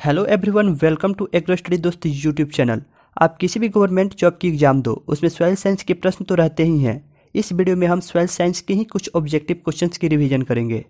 Hello everyone, welcome to agro study दोस्त YouTube channel. आप किसी भी गवर्नमेंट जॉब की एग्जाम दो, उसमें सॉइल साइंस के प्रश्न तो रहते ही हैं। इस वीडियो में हम सॉइल साइंस के ही कुछ ऑब्जेक्टिव क्वेश्चंस की रिवीजन करेंगे।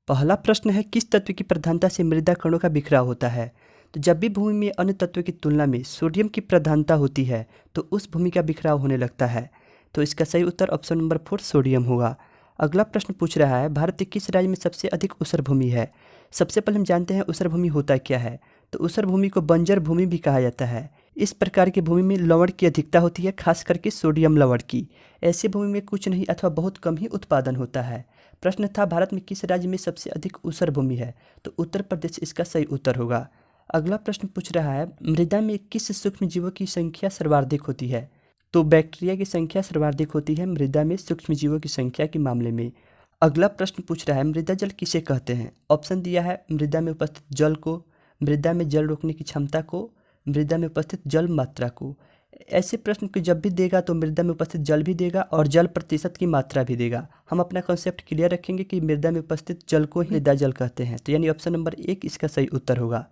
पहला प्रश्न है, किस तत्व की प्रधानता से मृदा कणों का बिखराव होता है? तो जब भी भूमि में अन्य तत्वों की तुलना में सोडियम की प्रधानता होती है तो उस भूमि का बिखराव होने लगता है। तो इसका सही उत्तर ऑप्शन नंबर 4 सोडियम होगा। अगला प्रश्न पूछ रहा है, भारत के किस राज्य में सबसे अधिक ऊसर भूमि है? सबसे पहले हम जानते हैं ऊसर भूमि होता क्या है। तो ऊसर भूमि को बंजर भूमि भी कहा जाता है। इस प्रकार की भूमि में लवण की अधिकता होती है, खास करके सोडियम लवण की। ऐसी भूमि में कुछ नहीं अथवा बहुत कम ही उत्पादन होता है। प्रश्न था, भारत में किस राज्य में सबसे अधिक ऊसर भूमि है? तो उत्तर प्रदेश इसका सही उत्तर होगा। अगला प्रश्न पूछ रहा है, मृदा में किस सूक्ष्म जीवों की संख्या सर्वाधिक होती है? तो बैक्टीरिया की संख्या सर्वाधिक होती है मृदा में सूक्ष्म जीवों की संख्या के मामले में। अगला प्रश्न पूछ रहा है, मृदा जल किसे कहते हैं? ऑप्शन दिया है, मृदा में उपस्थित जल को, मृदा में जल रोकने की क्षमता को, मृदा में उपस्थित जल मात्रा को। ऐसे प्रश्न को जब भी देगा तो मृदा में उपस्थित जल भी देगा और जल प्रतिशत की मात्रा भी देगा। हम अपना कॉन्सेप्ट क्लियर रखेंगे कि मृदा में उपस्थित जल को ही मृदा जल कहते हैं। तो यानी ऑप्शन नंबर 1 इसका सही उत्तर होगा।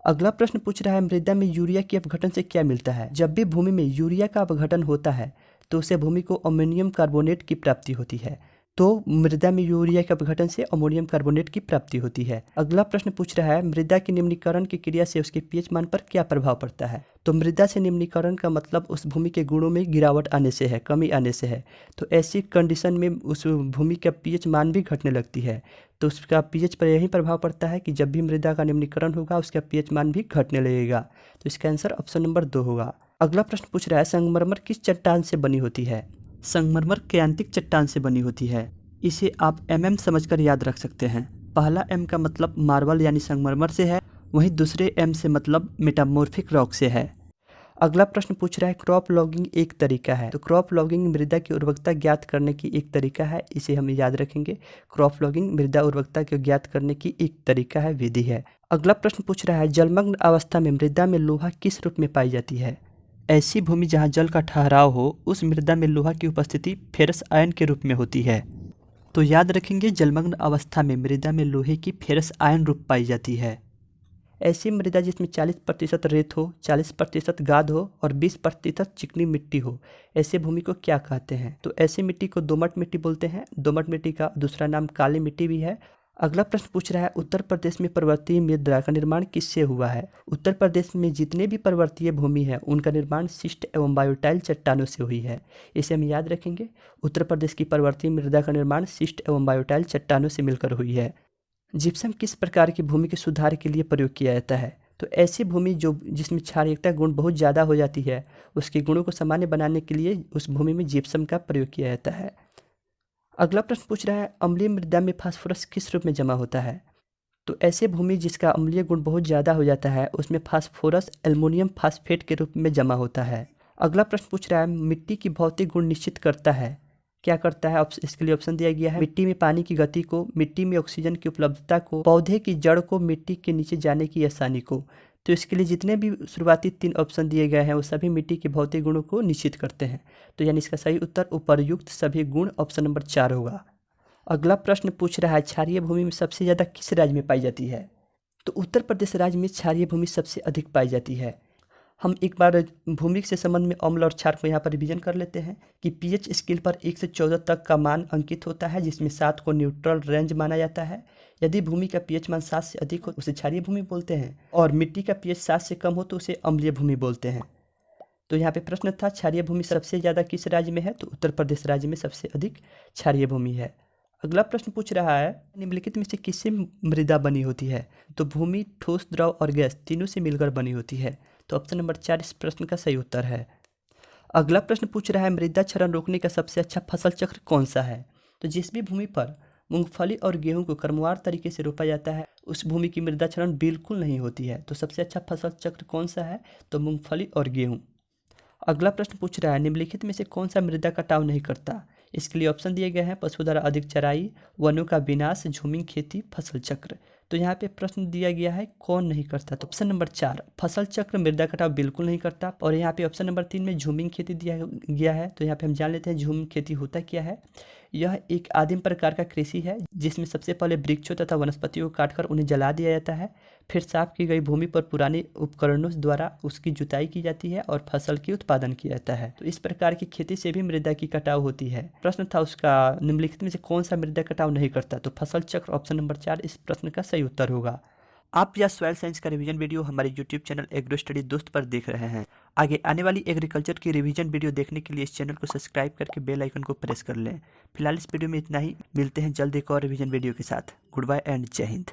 अगला प्रश्न पूछ रहा है, मृदा में यूरिया के अपघटन से क्या मिलता है? जब भी भूमि में यूरिया का अपघटन होता है तो उसे भूमि को अमोनियम कार्बोनेट की प्राप्ति होती है। तो मृदा में यूरिया के अपघटन से अमोनियम कार्बोनेट की प्राप्ति होती है। अगला प्रश्न पूछ रहा है, मृदा के निम्नीकरण की क्रिया से उसके पीएच मान पर क्या प्रभाव पड़ता है? तो मृदा से निम्नीकरण का मतलब उस भूमि के गुणों में गिरावट आने से है, कमी आने से है। तो ऐसी कंडीशन में उस भूमि का पीएच मान भी घटने लगती है। तो उसका पीएच पर यही प्रभाव पड़ता है कि जब भी मृदा का निम्नीकरण होगा उसका पीएच मान भी घटने लगेगा। तो इसका आंसर ऑप्शन नंबर 2 होगा। अगला प्रश्न पूछ रहा है, संगमरमर किस चट्टान से बनी होती है? संगमरमर क्रांतिक चट्टान से बनी होती है। इसे आप समझकर याद रख सकते हैं। पहला एम का मतलब मार्बल यानी संगमरमर से है, वहीं दूसरे एम से मतलब मेटामॉर्फिक रॉक से है। अगला प्रश्न पूछ रहा है, क्रॉप लॉगिंग एक तरीका है। तो क्रॉप लॉगिंग मृदा की उर्वरकता ज्ञात करने की एक तरीका है, इसे हम याद रखेंगे। क्रॉप लॉगिंग मृदा उर्वरकता को ज्ञात करने की एक तरीका है, विधि है। अगला प्रश्न पूछ रहा है, जलमग्न अवस्था में मृदा में लोहा किस रूप में पाई जाती है? ऐसी भूमि जहाँ जल का ठहराव हो उस मृदा में लोहा की उपस्थिति फेरस आयन के रूप में होती है। तो याद रखेंगे, जलमग्न अवस्था में मृदा में लोहे की फेरस आयन रूप पाई जाती है। ऐसी मृदा जिसमें 40% रेत हो, 40% गाद हो और 20% चिकनी मिट्टी हो, ऐसे भूमि को क्या कहते हैं? तो ऐसी मिट्टी को दोमट मिट्टी बोलते हैं। दोमट मिट्टी का दूसरा नाम काली मिट्टी भी है। अगला प्रश्न पूछ रहा है, उत्तर प्रदेश में पर्वतीय मृदा का निर्माण किससे हुआ है? उत्तर प्रदेश में जितने भी पर्वतीय भूमि है उनका निर्माण शिस्ट एवं बायोटाइल चट्टानों से हुई है। इसे हम याद रखेंगे। उत्तर प्रदेश की पर्वतीय मृदा का निर्माण शिस्ट एवं बायोटाइल चट्टानों से मिलकर हुई है। जिप्सम किस प्रकार की भूमि के सुधार के लिए प्रयोग किया जाता है? तो ऐसी भूमि जिसमें क्षारीयता गुण बहुत ज़्यादा हो जाती है, उसके गुणों को सामान्य बनाने के लिए उस भूमि में जिप्सम का प्रयोग किया जाता है। अगला प्रश्न पूछ रहा है, अम्लीय मृदा में फास्फोरस किस रूप में जमा होता है? तो ऐसे भूमि जिसका अम्लीय गुण बहुत ज़्यादा हो जाता है उसमें फास्फोरस एल्युमिनियम फास्फेट के रूप में जमा होता है। अगला प्रश्न पूछ रहा है, मिट्टी की भौतिक गुण निश्चित करता है। क्या करता है? इसके लिए ऑप्शन दिया गया है, मिट्टी में पानी की गति को, मिट्टी में ऑक्सीजन की उपलब्धता को, पौधे की जड़ को, मिट्टी के नीचे जाने की आसानी को। तो इसके लिए जितने भी शुरुआती 3 ऑप्शन दिए गए हैं वो सभी मिट्टी के भौतिक गुणों को निश्चित करते हैं। तो यानी इसका सही उत्तर उपर्युक्त सभी गुण ऑप्शन नंबर 4 होगा। अगला प्रश्न पूछ रहा है, क्षारीय भूमि में सबसे ज़्यादा किस राज्य में पाई जाती है? तो उत्तर प्रदेश राज्य में क्षारीय भूमि सबसे अधिक पाई जाती है। हम एक बार भूमि से संबंध में अम्ल और क्षार को यहाँ पर रिवीजन कर लेते हैं कि पीएच स्केल पर 1 से 14 तक का मान अंकित होता है, जिसमें 7 को न्यूट्रल रेंज माना जाता है। यदि भूमि का पीएच मान 7 से अधिक हो उसे क्षारीय भूमि बोलते हैं, और मिट्टी का पीएच 7 से कम हो तो उसे अम्लीय भूमि बोलते हैं। तो यहाँ पे प्रश्न था, क्षारीय भूमि सबसे ज़्यादा किस राज्य में है? तो उत्तर प्रदेश राज्य में सबसे अधिक क्षारीय भूमि है। अगला प्रश्न पूछ रहा है, निम्नलिखित में से किससे मृदा बनी होती है? तो भूमि, ठोस, द्रव और गैस तीनों से मिलकर बनी होती है। तो ऑप्शन नंबर 4 इस प्रश्न का सही उत्तर है। अगला प्रश्न पूछ रहा है, मृदा क्षरण रोकने का सबसे अच्छा फसल चक्र कौन सा है? तो जिस भी भूमि पर मूंगफली और गेहूं को क्रमवार तरीके से रोपा जाता है उस भूमि की मृदा क्षरण बिल्कुल नहीं होती है। तो सबसे अच्छा फसल चक्र कौन सा है? तो मूंगफली और गेहूं। अगला प्रश्न पूछ रहा है, निम्नलिखित में से कौन सा मृदा कटाव नहीं करता? इसके लिए ऑप्शन दिए गए हैं, पशु द्वारा अधिक चराई, वनों का विनाश, झूमिंग खेती, फसल चक्र। तो यहाँ पे प्रश्न दिया गया है कौन नहीं करता? तो ऑप्शन नंबर 4 फसल चक्र मृदा कटाव बिल्कुल नहीं करता। और यहाँ पे ऑप्शन नंबर 3 में झूमिंग खेती दिया गया है। तो यहाँ पे हम जान लेते हैं झूमिंग खेती होता क्या है। यह एक आदिम प्रकार का कृषि है जिसमें सबसे पहले वृक्षों तथा वनस्पतियों को काटकर उन्हें जला दिया जाता है। फिर साफ की गई भूमि पर पुराने उपकरणों द्वारा उसकी जुताई की जाती है और फसल की उत्पादन किया जाता है। तो इस प्रकार की खेती से भी मृदा की कटाव होती है। प्रश्न था उसका, निम्नलिखित में से कौन सा मृदा कटाव नहीं करता? तो फसल चक्र ऑप्शन नंबर 4 इस प्रश्न का सही उत्तर होगा। आप यह सॉइल साइंस का रिवीजन वीडियो हमारे यूट्यूब चैनल एग्रो स्टडी दोस्त पर देख रहे हैं। आगे आने वाली एग्रीकल्चर की रिवीजन वीडियो देखने के लिए इस चैनल को सब्सक्राइब करके बेल आइकन को प्रेस कर लें। फिलहाल इस वीडियो में इतना ही, मिलते हैं जल्द एक और रिवीजन वीडियो के साथ। गुड बाय एंड जय हिंद।